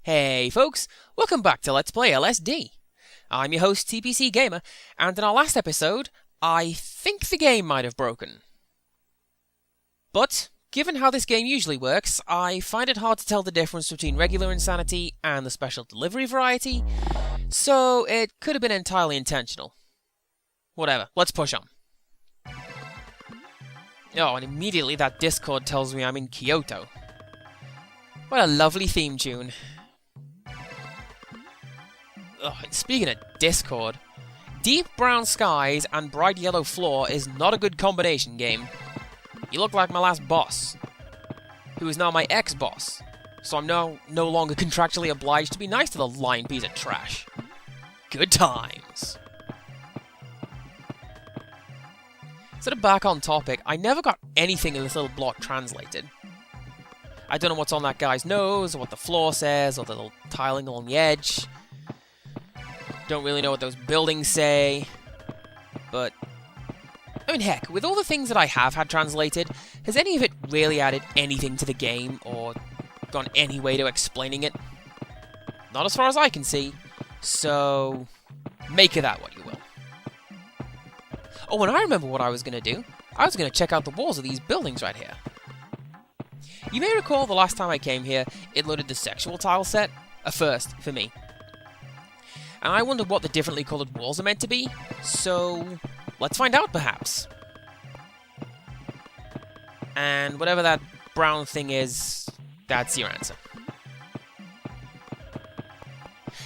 Hey folks, welcome back to Let's Play LSD. I'm your host TPC Gamer, and in our last episode, I think the game might have broken. But, given how this game usually works, I find it hard to tell the difference between regular insanity and the special delivery variety, so it could have been entirely intentional. Whatever, let's push on. Oh, and immediately that Discord tells me I'm in Kyoto. What a lovely theme tune. Ugh, speaking of Discord, deep brown skies and bright yellow floor is not a good combination, game. You look like my last boss, who is now my ex-boss, so I'm no longer contractually obliged to be nice to the lying piece of trash. Good times. Sort of back on topic, I never got anything in this little block translated. I don't know what's on that guy's nose, or what the floor says, or the little tiling along the edge. Don't really know what those buildings say. But, I mean, heck, with all the things that I have had translated, has any of it really added anything to the game, or gone any way to explaining it? Not as far as I can see, so make of that what you will. Oh, and I remember what I was going to do. I was going to check out the walls of these buildings right here. You may recall the last time I came here, it loaded the sexual tile set. A first, for me. And I wondered what the differently coloured walls are meant to be, so let's find out, perhaps. And whatever that brown thing is, that's your answer.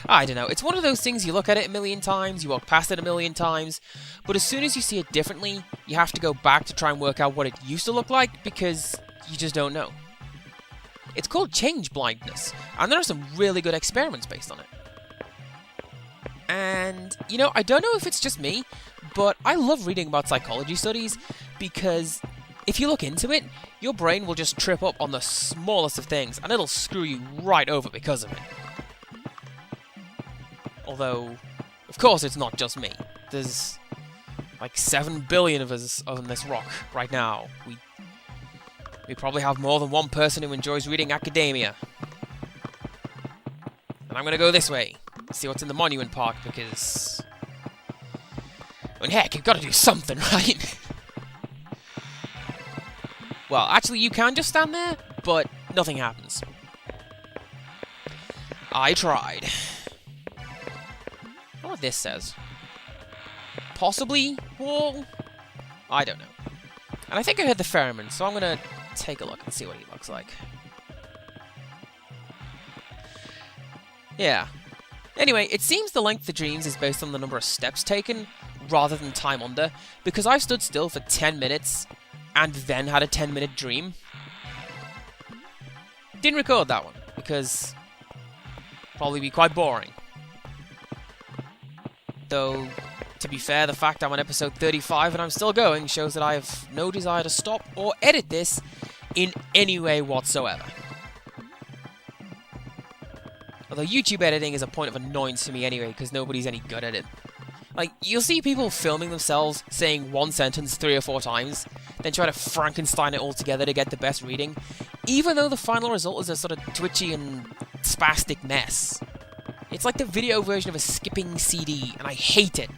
I don't know, it's one of those things you look at it a million times, you walk past it a million times, but as soon as you see it differently, you have to go back to try and work out what it used to look like, because you just don't know. It's called change blindness, and there are some really good experiments based on it. And, you know, I don't know if it's just me, but I love reading about psychology studies, because if you look into it, your brain will just trip up on the smallest of things, and it'll screw you right over because of it. Although, of course it's not just me. There's like 7 billion of us on this rock right now. We probably have more than one person who enjoys reading academia. And I'm gonna go this way, see what's in the monument park, because I mean, heck, you've got to do something, right? Well, actually, you can just stand there, but nothing happens. I tried. I don't know what this says. Possibly wall? I don't know. And I think I heard the ferryman, so I'm gonna take a look and see what he looks like. Yeah. Anyway, it seems the length of dreams is based on the number of steps taken, rather than time under, because I've stood still for 10 minutes, and then had a 10-minute dream. Didn't record that one, because probably be quite boring. Though, to be fair, the fact I'm on episode 35 and I'm still going shows that I have no desire to stop or edit this in any way whatsoever. Although YouTube editing is a point of annoyance to me anyway, because nobody's any good at it. Like, you'll see people filming themselves saying one sentence 3 or 4 times, then try to Frankenstein it all together to get the best reading, even though the final result is a sort of twitchy and spastic mess. It's like the video version of a skipping CD, and I hate it.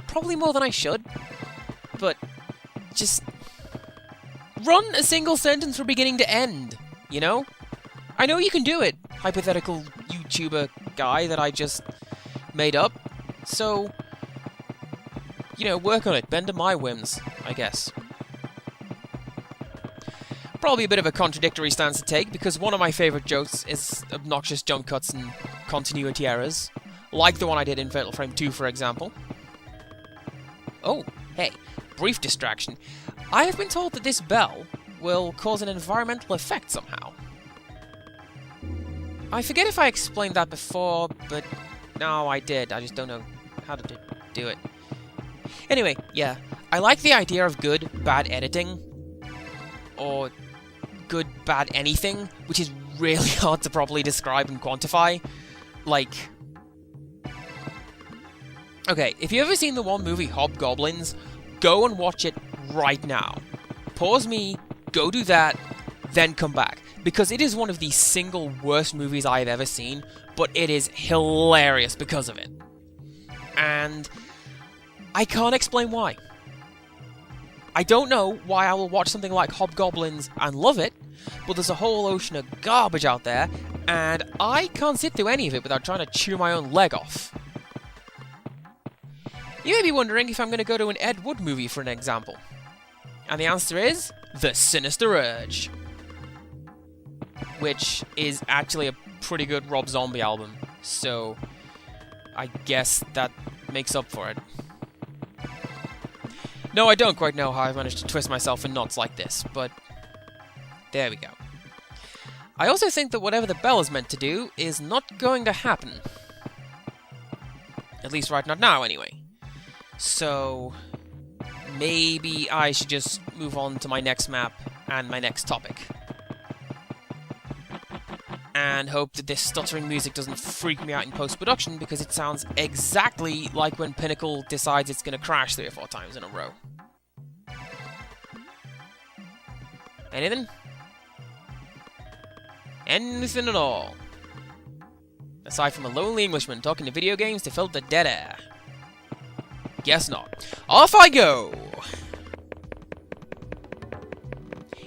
Probably more than I should, but just run a single sentence from beginning to end, you know? I know you can do it, hypothetical YouTuber guy that I just made up, so, you know, work on it, bend to my whims, I guess. Probably a bit of a contradictory stance to take, because one of my favourite jokes is obnoxious jump cuts and continuity errors, like the one I did in Fatal Frame 2, for example. Oh, hey, brief distraction. I have been told that this bell will cause an environmental effect somehow. I forget if I explained that before, but no, I did. I just don't know how to do it. Anyway, yeah, I like the idea of good, bad editing, or good, bad anything, which is really hard to properly describe and quantify. Like, okay, if you've ever seen the one movie Hobgoblins, go and watch it right now. Pause me, go do that, then come back. because it is one of the single worst movies I have ever seen, but it is hilarious because of it. And I can't explain why. I don't know why I will watch something like Hobgoblins and love it, but there's a whole ocean of garbage out there, and I can't sit through any of it without trying to chew my own leg off. You may be wondering if I'm going to go to an Ed Wood movie for an example. And the answer is The Sinister Urge, which is actually a pretty good Rob Zombie album, so I guess that makes up for it. No, I don't quite know how I've managed to twist myself in knots like this, but there we go. I also think that whatever the bell is meant to do is not going to happen. At least right not now, anyway. So maybe I should just move on to my next map and my next topic. And hope that this stuttering music doesn't freak me out in post-production, because it sounds exactly like when Pinnacle decides it's going to crash 3 or 4 times in a row. Anything? Anything at all? Aside from a lonely Englishman talking to video games to fill the dead air. Guess not. Off I go!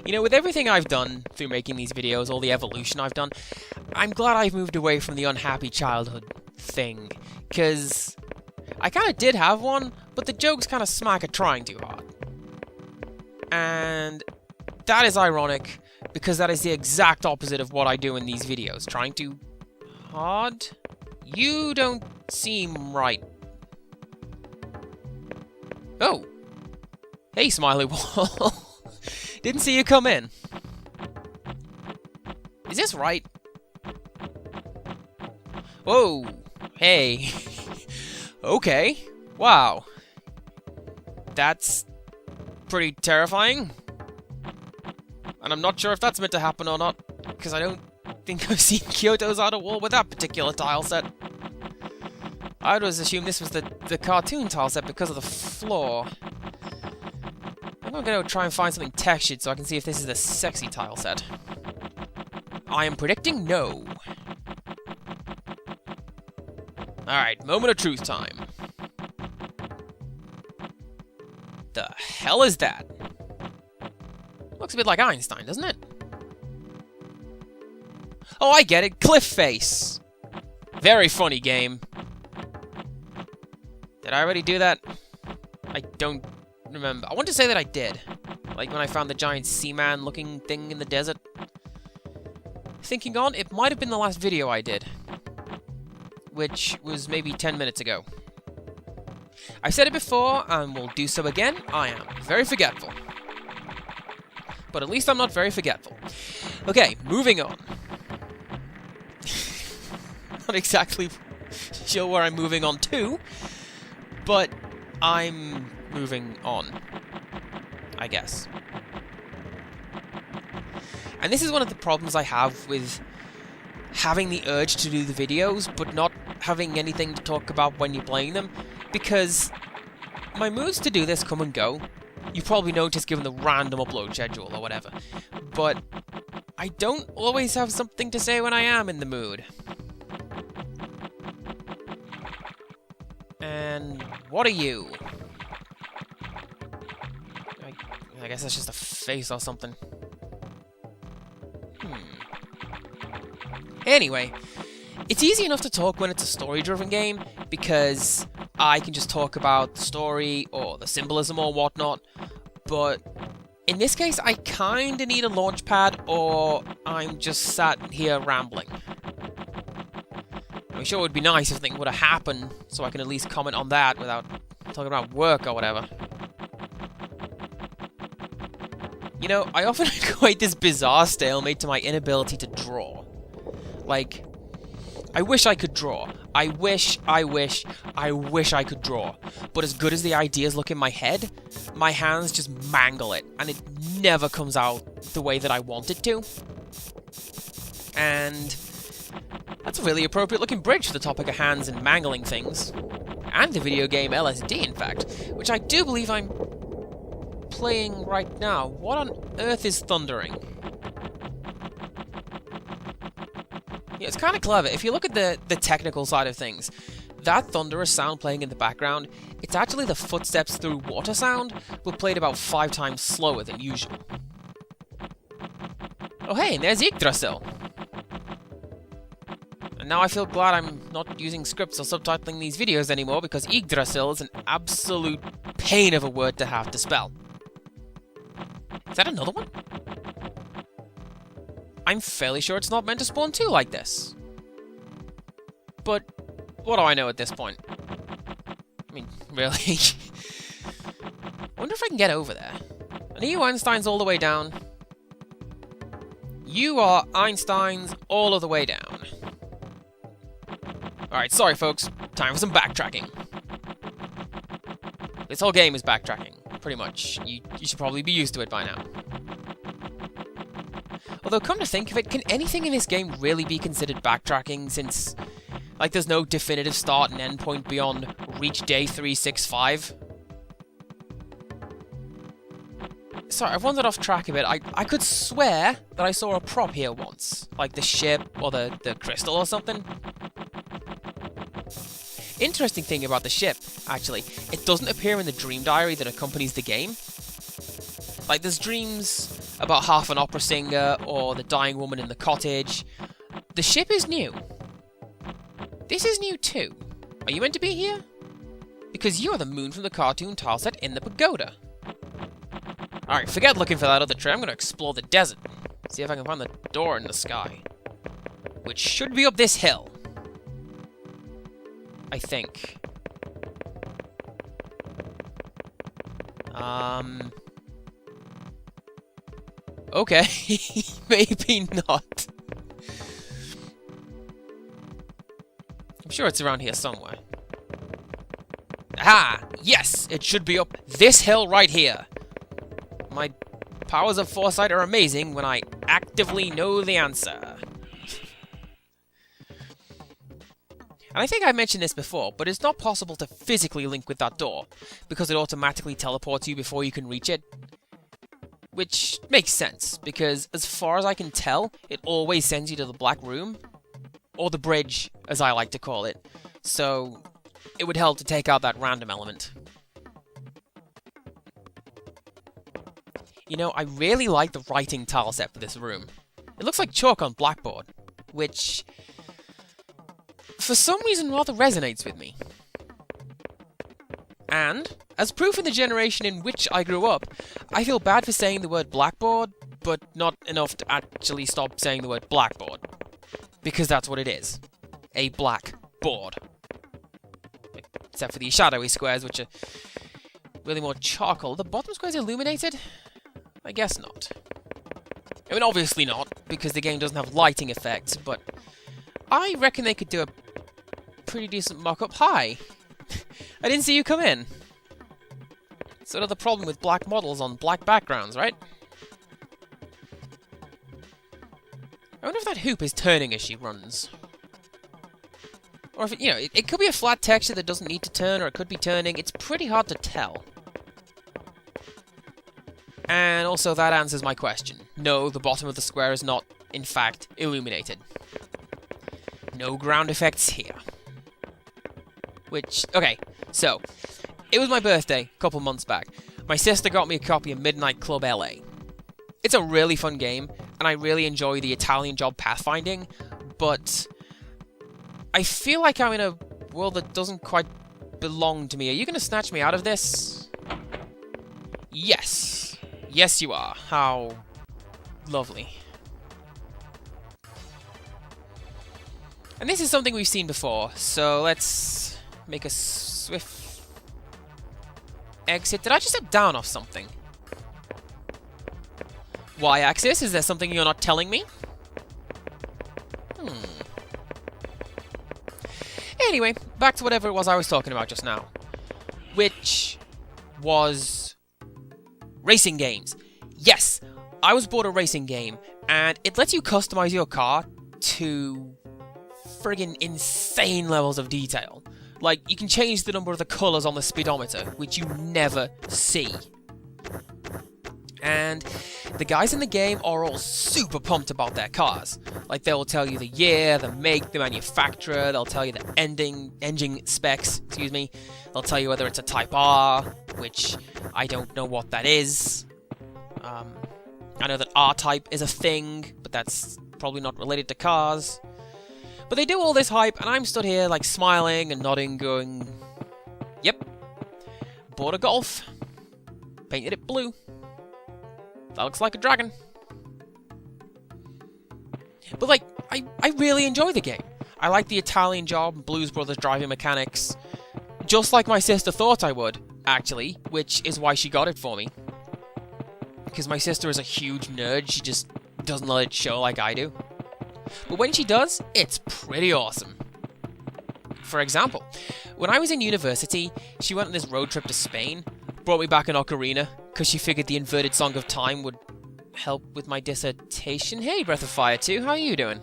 You know, with everything I've done through making these videos, all the evolution I've done, I'm glad I've moved away from the unhappy childhood thing, because I kind of did have one, but the jokes kind of smack at trying too hard. And that is ironic, because that is the exact opposite of what I do in these videos. Trying too hard? You don't seem right. Oh! Hey, Smiley Wall! Didn't see you come in. Is this right? Whoa! Hey! Okay. Wow. That's pretty terrifying. And I'm not sure if that's meant to happen or not, because I don't think I've seen Kyoto's Outer Wall with that particular tile set. I would always assume this was the cartoon tile set because of the floor. I'm going to try and find something textured so I can see if this is the sexy tile set. I am predicting no. Alright, moment of truth time. The hell is that? Looks a bit like Einstein, doesn't it? Oh, I get it. Cliff face. Very funny game. Did I already do that? I don't remember. I want to say that I did. Like when I found the giant seaman looking thing in the desert. Thinking on, it might have been the last video I did. Which was maybe 10 minutes ago. I've said it before, and will do so again. I am very forgetful. But at least I'm not very forgetful. Okay, moving on. Not exactly sure where I'm moving on to, but I'm moving on, I guess. And this is one of the problems I have with having the urge to do the videos, but not having anything to talk about when you're playing them, because my moods to do this come and go. You've probably noticed given the random upload schedule or whatever, but I don't always have something to say when I am in the mood. And what are you? I guess that's just a face or something. Anyway, it's easy enough to talk when it's a story-driven game, because I can just talk about the story or the symbolism or whatnot, but in this case I kinda need a launch pad or I'm just sat here rambling. I'm sure it would be nice if something would have happened so I can at least comment on that without talking about work or whatever. You know, I often equate this bizarre stalemate to my inability to draw. Like, I wish I could draw. I wish I could draw. But as good as the ideas look in my head, my hands just mangle it, and it never comes out the way that I want it to. And that's a really appropriate looking bridge for the topic of hands and mangling things. And the video game LSD, in fact, which I do believe I'm playing right now. What on earth is thundering? Yeah, it's kind of clever. If you look at the technical side of things, that thunderous sound playing in the background, it's actually the footsteps through water sound, but played about 5 times slower than usual. Oh hey, and there's Yggdrasil! And now I feel glad I'm not using scripts or subtitling these videos anymore, because Yggdrasil is an absolute pain of a word to have to spell. Is that another one? I'm fairly sure it's not meant to spawn 2 like this. But what do I know at this point? I mean, really? I wonder if I can get over there. And are you Einstein's all the way down? You are Einstein's all of the way down. Alright, sorry folks. Time for some backtracking. This whole game is backtracking, pretty much. You should probably be used to it by now. Although, come to think of it, can anything in this game really be considered backtracking, since, like, there's no definitive start and end point beyond reach day 365? Sorry, I've wandered off track a bit. I could swear that I saw a prop here once. Like the ship, or the crystal or something. Interesting thing about the ship, actually, it doesn't appear in the dream diary that accompanies the game. Like, there's dreams about half an opera singer, or the dying woman in the cottage. The ship is new. This is new too. Are you meant to be here? Because you're the moon from the cartoon tileset in the pagoda. Alright, forget looking for that other tree. I'm going to explore the desert. See if I can find the door in the sky. Which should be up this hill. I think. Okay. Maybe not. I'm sure it's around here somewhere. Aha! Yes! It should be up this hill right here. My powers of foresight are amazing when I actively know the answer. And I think I mentioned this before, but it's not possible to physically link with that door, because it automatically teleports you before you can reach it. Which makes sense, because as far as I can tell, it always sends you to the black room. Or the bridge, as I like to call it. So, it would help to take out that random element. You know, I really like the writing tile set for this room. It looks like chalk on blackboard, which, for some reason, rather resonates with me. And, as proof in the generation in which I grew up, I feel bad for saying the word blackboard, but not enough to actually stop saying the word blackboard. Because that's what it is. A black board. Except for the shadowy squares, which are really more charcoal. The bottom squares illuminated? I guess not. I mean, obviously not, because the game doesn't have lighting effects, but I reckon they could do a pretty decent mock-up. Hi! I didn't see you come in. Sort of the problem with black models on black backgrounds, right? I wonder if that hoop is turning as she runs. Or if, it could be a flat texture that doesn't need to turn, or it could be turning. It's pretty hard to tell. And also, that answers my question. No, the bottom of the square is not, in fact, illuminated. No ground effects here. Which, okay, so, it was my birthday a couple months back. My sister got me a copy of Midnight Club LA. It's a really fun game, and I really enjoy the Italian job pathfinding, but I feel like I'm in a world that doesn't quite belong to me. Are you going to snatch me out of this? Yes. Yes, you are. How lovely. And this is something we've seen before, so let's make a swift exit. Did I just step down off something? Y-axis, is there something you're not telling me? Anyway, back to whatever it was I was talking about just now. Which was racing games. Yes, I was bought a racing game, and it lets you customize your car to friggin' insane levels of detail. Like, you can change the number of the colours on the speedometer, which you never see. And the guys in the game are all super pumped about their cars. Like, they will tell you the year, the make, the manufacturer, they'll tell you the engine specs, excuse me. They'll tell you whether it's a Type R, which I don't know what that is. I know that R-Type is a thing, but that's probably not related to cars. But they do all this hype, and I'm stood here, like, smiling and nodding, going, yep, bought a Golf, painted it blue. That looks like a dragon. But, like, I really enjoy the game. I like the Italian job, Blues Brothers driving mechanics, just like my sister thought I would, actually, which is why she got it for me. Because my sister is a huge nerd, she just doesn't let it show like I do. But when she does, it's pretty awesome. For example, when I was in university, she went on this road trip to Spain, brought me back an ocarina, because she figured the inverted Song of Time would help with my dissertation. Hey, Breath of Fire 2, how are you doing?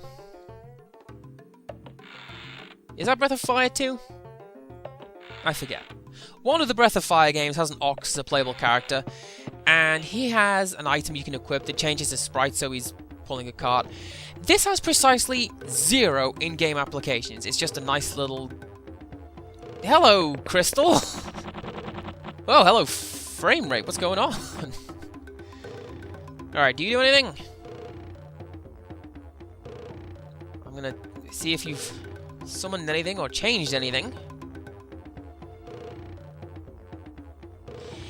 Is that Breath of Fire 2? I forget. One of the Breath of Fire games has an Ox as a playable character, and he has an item you can equip that changes his sprite so he's pulling a cart. This has precisely 0 in-game applications. It's just a nice little... Hello, Crystal! Oh, hello, frame rate. What's going on? Alright, do you do anything? I'm gonna see if you've summoned anything or changed anything.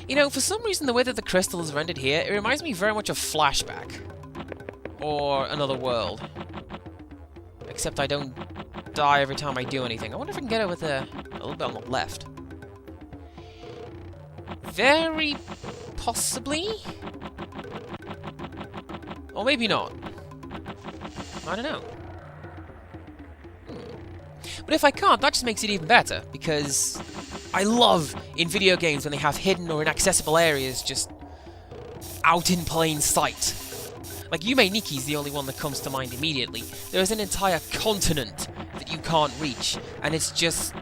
You know, for some reason, the way that the crystal is rendered here, it reminds me very much of Flashback. Or Another World. Except I don't die every time I do anything. I wonder if I can get it with a little bit on the left. Very possibly? Or maybe not. I don't know. But if I can't, that just makes it even better, because I love in video games when they have hidden or inaccessible areas just out in plain sight. Like, Yume Niki's the only one that comes to mind immediately. There is an entire continent that you can't reach, and it's just...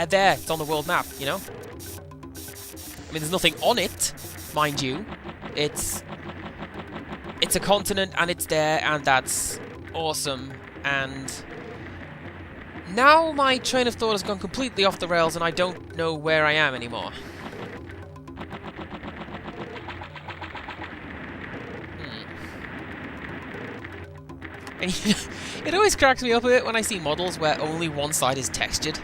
there, it's on the world map, you know? I mean, there's nothing on it, mind you. It's a continent, and it's there, and that's awesome, and... Now my train of thought has gone completely off the rails, and I don't know where I am anymore. And it always cracks me up a bit when I see models where only one side is textured.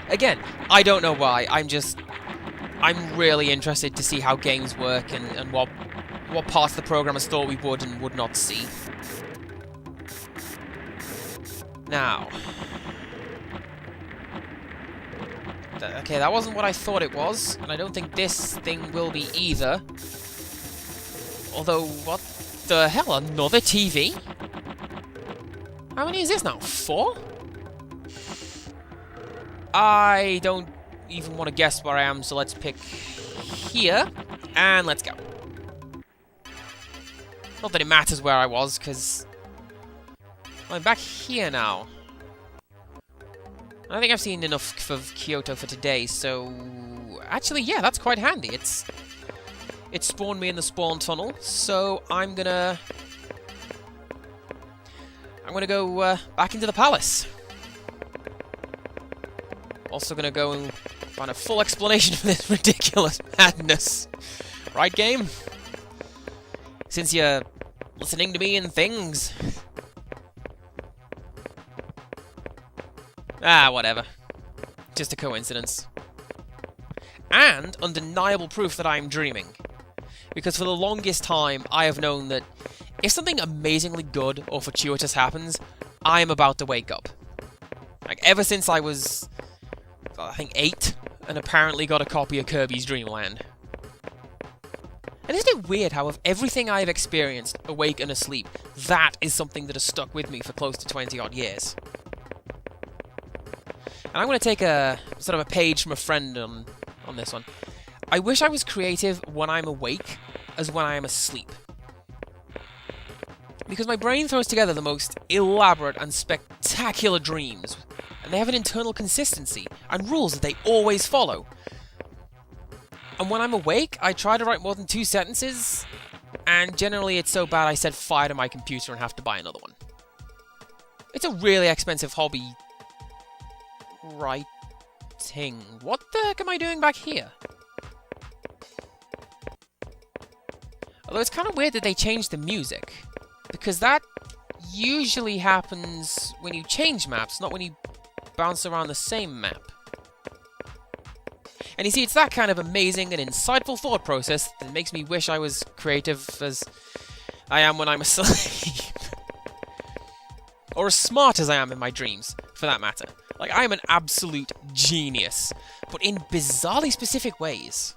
Again, I don't know why, I'm really interested to see how games work and what parts the programmers thought we would and would not see. Now... Okay, that wasn't what I thought it was, and I don't think this thing will be either. Although, what the hell, another TV? How many is this now? 4? I don't even want to guess where I am, so let's pick here, and let's go. Not that it matters where I was, because I'm back here now. I think I've seen enough of Kyoto for today, so... Actually, yeah, that's quite handy. It spawned me in the spawn tunnel, so I'm gonna go back into the palace. Also gonna go and find a full explanation for this ridiculous madness. Right, game? Since you're listening to me and things. Ah, whatever. Just a coincidence. And undeniable proof that I'm dreaming. Because for the longest time, I have known that if something amazingly good or fortuitous happens, I am about to wake up. Like, ever since I was, I think, 8, and apparently got a copy of Kirby's Dream Land. And isn't it weird how of everything I've experienced, awake and asleep, that is something that has stuck with me for close to 20-odd years? And I'm going to take a sort of a page from a friend on this one. I wish I was creative when I'm awake as when I am asleep. Because my brain throws together the most elaborate and spectacular dreams, and they have an internal consistency and rules that they always follow. And when I'm awake, I try to write more than 2 sentences, and generally it's so bad I set fire to my computer and have to buy another one. It's a really expensive hobby. Writing. What the heck am I doing back here? Although it's kind of weird that they changed the music, because that usually happens when you change maps, not when you bounce around the same map. And you see, it's that kind of amazing and insightful thought process that makes me wish I was creative as I am when I'm asleep. Or as smart as I am in my dreams, for that matter. Like, I am an absolute genius, but in bizarrely specific ways.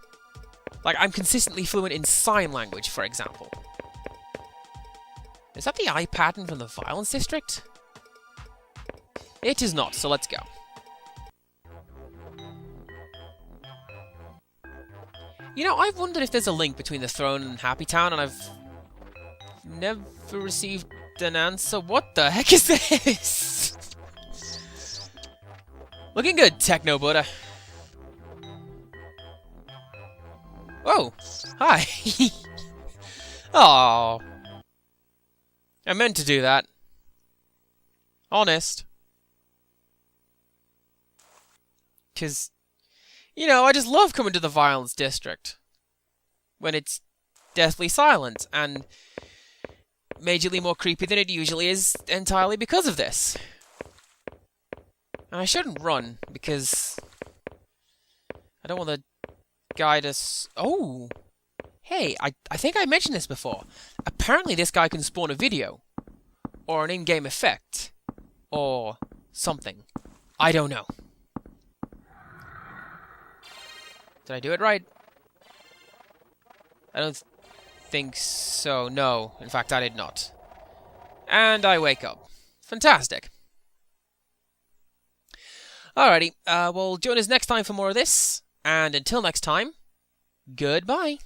Like, I'm consistently fluent in sign language, for example. Is that the eye pattern from the Violence District? It is not, so let's go. You know, I've wondered if there's a link between the throne and Happy Town, and I've never received an answer. What the heck is this? Looking good, Techno Buddha. Whoa! Hi! Oh, I meant to do that. Honest. 'Cause, you know, I just love coming to the Violence District. When it's deathly silent, and majorly more creepy than it usually is, entirely because of this. And I shouldn't run, because I don't want the guy to oh! Hey, I think I mentioned this before. Apparently this guy can spawn a video. Or an in-game effect. Or something. I don't know. Did I do it right? I don't think so. No, in fact I did not. And I wake up. Fantastic. Alrighty, well, join us next time for more of this. And until next time, goodbye.